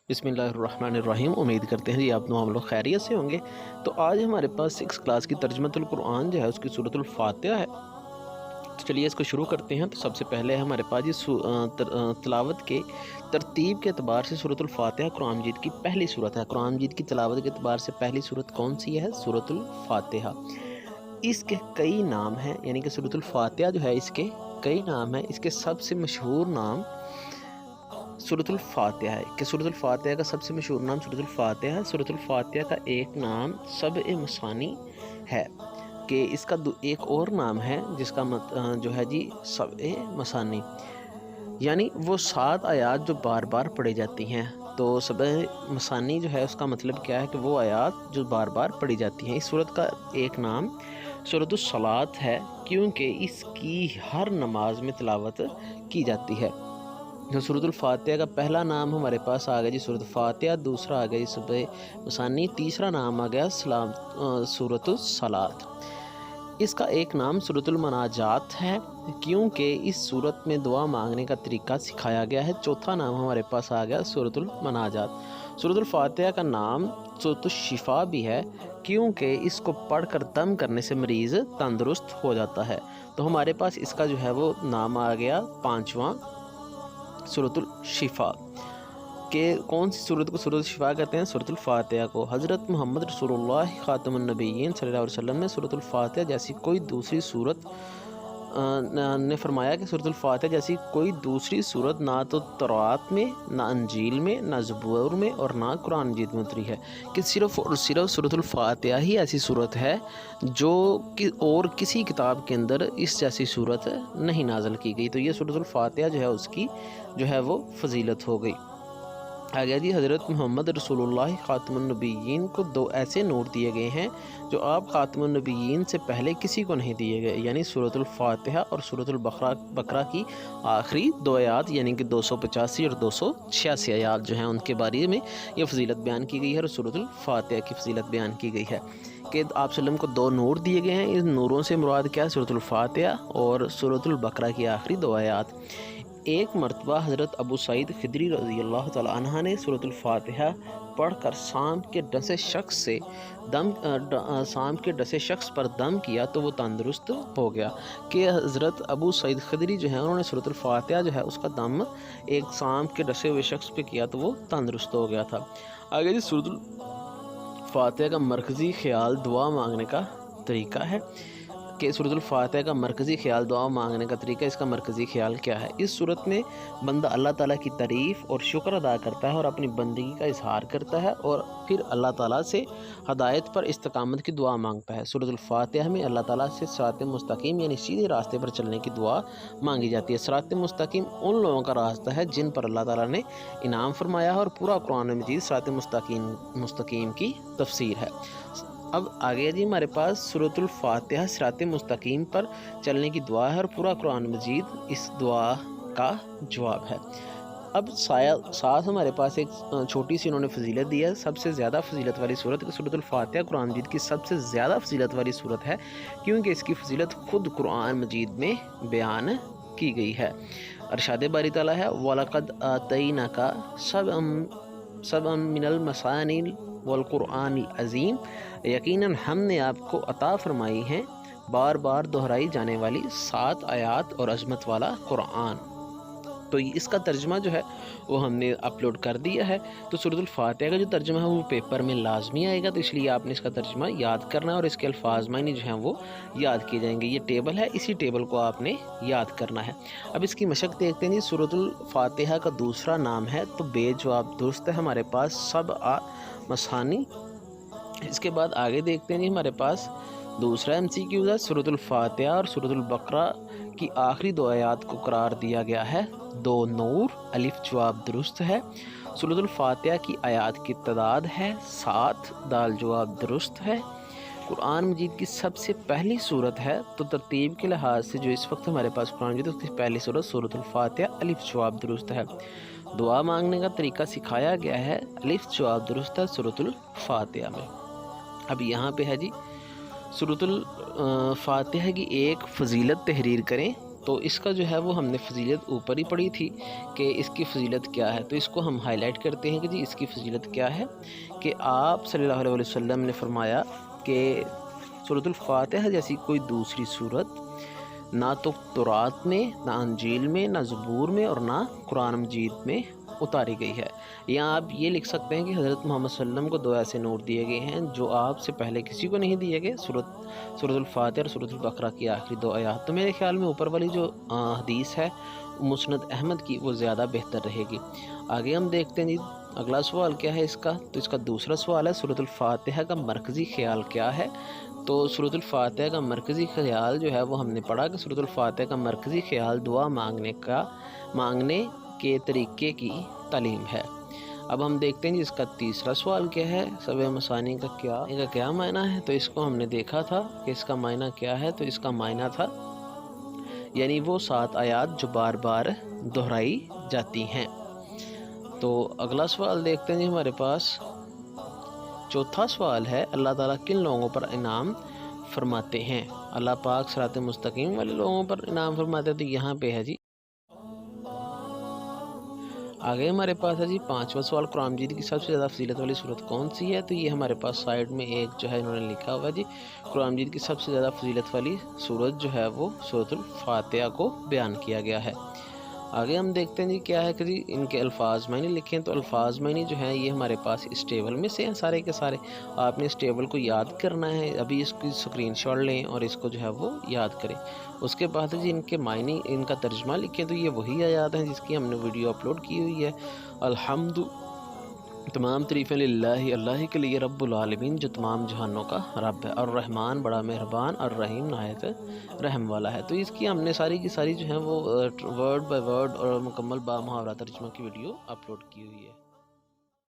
بسم اللہ الرحمن الرحیم۔ امید کرتے ہیں جی آپ ہم لوگ خیریت سے ہوں گے۔ تو آج ہمارے پاس 6 کلاس کی ترجمۃ القرآن جو ہے اس کی سورۃ الفاتحہ ہے۔ تو چلیے اس کو شروع کرتے ہیں۔ تو سب سے پہلے ہمارے پاس یہ تلاوت کے ترتیب کے اعتبار سے سورۃ الفاتحہ قرآن مجید کی پہلی سورت ہے۔ قرآن مجید کی تلاوت کے اعتبار سے پہلی سورت کون سی ہے؟ سورۃ الفاتحہ۔ اس کے کئی نام ہیں، یعنی کہ سورۃ الفاتحہ جو ہے اس کے کئی نام ہیں۔ اس کے سب سے مشہور نام سورۃ الفاتحہ ہے کہ سورۃ الفاتحہ کا سب سے مشہور نام سورۃ الفاتحہ ہے۔ سورۃ الفاتحہ کا ایک نام سبع مثانی ہے کہ اس کا ایک اور نام ہے جس کا جو ہے جی سبع مثانی، یعنی وہ 7 آیات جو بار بار پڑھی جاتی ہیں۔ تو سبع مثانی جو ہے اس کا مطلب کیا ہے کہ وہ آیات جو بار بار پڑھی جاتی ہیں۔ اس سورت کا ایک نام سورۃ الصلاۃ ہے کیونکہ اس کی ہر نماز میں تلاوت کی جاتی ہے۔ جو سورۃ الفاتحہ کا پہلا نام ہمارے پاس آ گیا جی سورۃ الفاتحہ، دوسرا آ گیا جی سبع مثانی، تیسرا نام آ گیا سورۃ الصلاۃ۔ اس کا ایک نام سورۃ المناجات ہے کیونکہ اس سورت میں دعا مانگنے کا طریقہ سکھایا گیا ہے۔ چوتھا نام ہمارے پاس آ گیا سورۃ المناجات۔ سورۃ الفاتحہ کا نام سورۃ الشفا بھی ہے کیونکہ اس کو پڑھ کر دم کرنے سے مریض تندرست ہو جاتا ہے۔ تو ہمارے پاس اس کا جو ہے وہ نام آ گیا پانچواں سورۃ الشفا۔ کہ کون سی سورت کو سورۃ الشفا کہتے ہیں؟ سورۃ الفاتحہ کو۔ حضرت محمد رسول اللہ خاتم النبیین صلی اللہ علیہ وسلم نے سورۃ الفاتحہ جیسی کوئی دوسری سورت نے فرمایا کہ سورۃ الفاتحہ جیسی کوئی دوسری سورت نہ تو تورات میں، نہ انجیل میں، نہ زبور میں اور نہ قرآن مجید میں اتری ہے، کہ صرف اور صرف سورۃ الفاتحہ ہی ایسی سورت ہے جو کہ اور کسی کتاب کے اندر اس جیسی سورت نہیں نازل کی گئی۔ تو یہ سورۃ الفاتحہ جو ہے اس کی جو ہے وہ فضیلت ہو گئی۔ آگے جی حضرت محمد رسول اللہ خاتم النبیین کو 2 ایسے نور دیے گئے ہیں جو آپ خاتم النبیین سے پہلے کسی کو نہیں دیے گئے، یعنی سورۃ الفاتحہ اور سورۃ البقرہ کی آخری 2 آیات، یعنی کہ 285 اور 286 آیات جو ہیں ان کے بارے میں یہ فضیلت بیان کی گئی ہے اور سورۃ الفاتحہ کی فضیلت بیان کی گئی ہے کہ آپ صلی اللہ علیہ وسلم کو 2 نور دیے گئے ہیں۔ ان نوروں سے مراد کیا ہے؟ سورۃ الفاتحہ اور سورۃ البقرہ کی آخری 2 آیات۔ ایک مرتبہ حضرت ابو سعید خدری رضی اللہ تعالی عنہ نے سورۃ الفاتحہ پڑھ کر سانپ کے ڈسے شخص پر دم کیا تو وہ تندرست ہو گیا۔ کہ حضرت ابو سعید خدری جو ہے انہوں نے سورۃ الفاتحہ جو ہے اس کا دم ایک سانپ کے ڈسے ہوئے شخص پہ کیا تو وہ تندرست ہو گیا تھا۔ آگے جی سورۃ الفاتحہ کا مرکزی خیال دعا مانگنے کا طریقہ ہے کہ سورۃ الفاتحہ کا مرکزی خیال دعا مانگنے کا طریقہ، اس کا مرکزی خیال کیا ہے؟ اس صورت میں بندہ اللہ تعالیٰ کی تعریف اور شکر ادا کرتا ہے اور اپنی بندگی کا اظہار کرتا ہے اور پھر اللہ تعالیٰ سے ہدایت پر استقامت کی دعا مانگتا ہے۔ سورۃ الفاتحہ میں اللہ تعالیٰ سے صراط مستقیم یعنی سیدھے راستے پر چلنے کی دعا مانگی جاتی ہے۔ صراط مستقیم ان لوگوں کا راستہ ہے جن پر اللہ تعالیٰ نے انعام فرمایا ہے اور پورا قرآن مجید صراط مستقیم کی تفسیر ہے۔ اب آگے جی ہمارے پاس سورۃ الفاتحہ صراط مستقیم پر چلنے کی دعا ہے اور پورا قرآن مجید اس دعا کا جواب ہے۔ اب ساتھ ہمارے پاس ایک چھوٹی سی انہوں نے فضیلت دی ہے۔ سب سے زیادہ فضیلت والی سورت سورۃ الفاتحہ قرآن مجید کی سب سے زیادہ فضیلت والی سورت ہے کیونکہ اس کی فضیلت خود قرآن مجید میں بیان کی گئی ہے۔ ارشاد باری تعالیٰ ہے وَلَقَدْ آتَيْنَاكَ سَبْعًا مِنَ الْمَثَانِي وَالْقُرْآنِ الْعَظِيمِ، یقیناً ہم نے آپ کو عطا فرمائی ہیں بار بار دہرائی جانے والی 7 آیات اور عظمت والا قرآن۔ تو اس کا ترجمہ جو ہے وہ ہم نے اپلوڈ کر دیا ہے۔ تو سورۃ الفاتحہ کا جو ترجمہ ہے وہ پیپر میں لازمی آئے گا، تو اس لیے آپ نے اس کا ترجمہ یاد کرنا ہے اور اس کے الفاظ معنی جو ہیں وہ یاد کیے جائیں گے۔ یہ ٹیبل ہے، اسی ٹیبل کو آپ نے یاد کرنا ہے۔ اب اس کی مشق دیکھتے ہیں جی۔ سورۃ الفاتحہ کا دوسرا نام ہے تو بے جواب درست ہے ہمارے پاس سبع مثانی۔ اس کے بعد آگے دیکھتے ہیں جی ہمارے پاس دوسرا MCQ ہے۔ سورۃ الفاتحہ اور سورۃ البقرہ کی آخری 2 آیات کو قرار دیا گیا ہے 2 نور، الف جواب درست ہے۔ سورۃ الفاتحہ کی آیات کی تعداد ہے 7، دال جواب درست ہے۔ قرآن مجید کی سب سے پہلی سورت ہے تو ترتیب کے لحاظ سے جو اس وقت ہمارے پاس قرآن مجید اس کی پہلی سورت سورۃ الفاتحہ، الف جواب درست ہے۔ دعا مانگنے کا طریقہ سکھایا گیا ہے، الف جواب درست ہے سورۃ الفاتحہ میں۔ اب یہاں پہ ہے جی سورۃ الفاتحہ کی ایک فضیلت تحریر کریں تو اس کا جو ہے وہ ہم نے فضیلت اوپر ہی پڑھی تھی کہ اس کی فضیلت کیا ہے، تو اس کو ہم ہائی لائٹ کرتے ہیں کہ جی اس کی فضیلت کیا ہے، کہ آپ صلی اللہ علیہ وسلم نے فرمایا کہ سورۃ الفاتحہ جیسی کوئی دوسری سورت نہ تو تورات میں، نہ انجیل میں، نہ زبور میں، اور نہ قرآن مجید میں اتاری گئی ہے۔ یہاں آپ یہ لکھ سکتے ہیں کہ حضرت محمد صلی اللہ علیہ وسلم کو 2 ایسے نور دیے گئے ہیں جو آپ سے پہلے کسی کو نہیں دیے گئے، سورۃ الفاتحہ اور سورۃ البقرہ کی آخری 2 آیات۔ تو میرے خیال میں اوپر والی جو حدیث ہے مسند احمد کی، وہ زیادہ بہتر رہے گی۔ آگے ہم دیکھتے ہیں جی اگلا سوال کیا ہے اس کا، تو اس کا دوسرا سوال ہے سورۃ الفاتحہ کا مرکزی خیال کیا ہے۔ تو سورۃ الفاتحہ کا مرکزی خیال جو ہے وہ ہم نے پڑھا کہ سورۃ الفاتحہ کا مرکزی خیال دعا مانگنے کے طریقے کی تعلیم ہے۔ اب ہم دیکھتے ہیں جی اس کا تیسرا سوال کیا ہے، سبع مثانی کا کیا معنی ہے۔ تو اس کو ہم نے دیکھا تھا کہ اس کا معنی کیا ہے، تو اس کا معنی تھا یعنی وہ 7 آیات جو بار بار دہرائی جاتی ہیں۔ تو اگلا سوال دیکھتے ہیں جی ہمارے پاس چوتھا سوال ہے، اللہ تعالیٰ کن لوگوں پر انعام فرماتے ہیں؟ اللہ پاک صراط مستقیم والے لوگوں پر انعام فرماتے ہیں، تو یہاں پہ ہے جی آگے ہمارے پاس ہے جی 5واں سوال، قرآن مجید کی سب سے زیادہ فضیلت والی صورت کون سی ہے؟ تو یہ ہمارے پاس سائیڈ میں ایک جو ہے انہوں نے لکھا ہوا ہے جی، قرآن مجید کی سب سے زیادہ فضیلت والی صورت جو ہے وہ سورۃ الفاتحہ کو بیان کیا گیا ہے۔ آگے ہم دیکھتے ہیں جی کیا ہے کہ جی ان کے الفاظ معنی لکھیں، تو الفاظ معنی جو ہیں یہ ہمارے پاس اس ٹیبل میں سے ہیں سارے کے سارے۔ آپ نے اس ٹیبل کو یاد کرنا ہے، ابھی اس کی اسکرین شاٹ لیں اور اس کو جو ہے وہ یاد کریں۔ اس کے بعد جی ان کے معنی، ان کا ترجمہ لکھیں، تو یہ وہی آیات ہیں جس کی ہم نے ویڈیو اپلوڈ کی ہوئی ہے۔ الحمد، تمام تعریفیں للہ، اللہ کے لیے، رب العالمین جو تمام جہانوں کا رب ہے، الرحمن بڑا مہربان، الرحیم نہایت رحم والا ہے۔ تو اس کی ہم نے ساری کی ساری جو ہیں وہ ورڈ بائی ورڈ اور مکمل با محاورہ ترجمہ کی ویڈیو اپلوڈ کی ہوئی ہے۔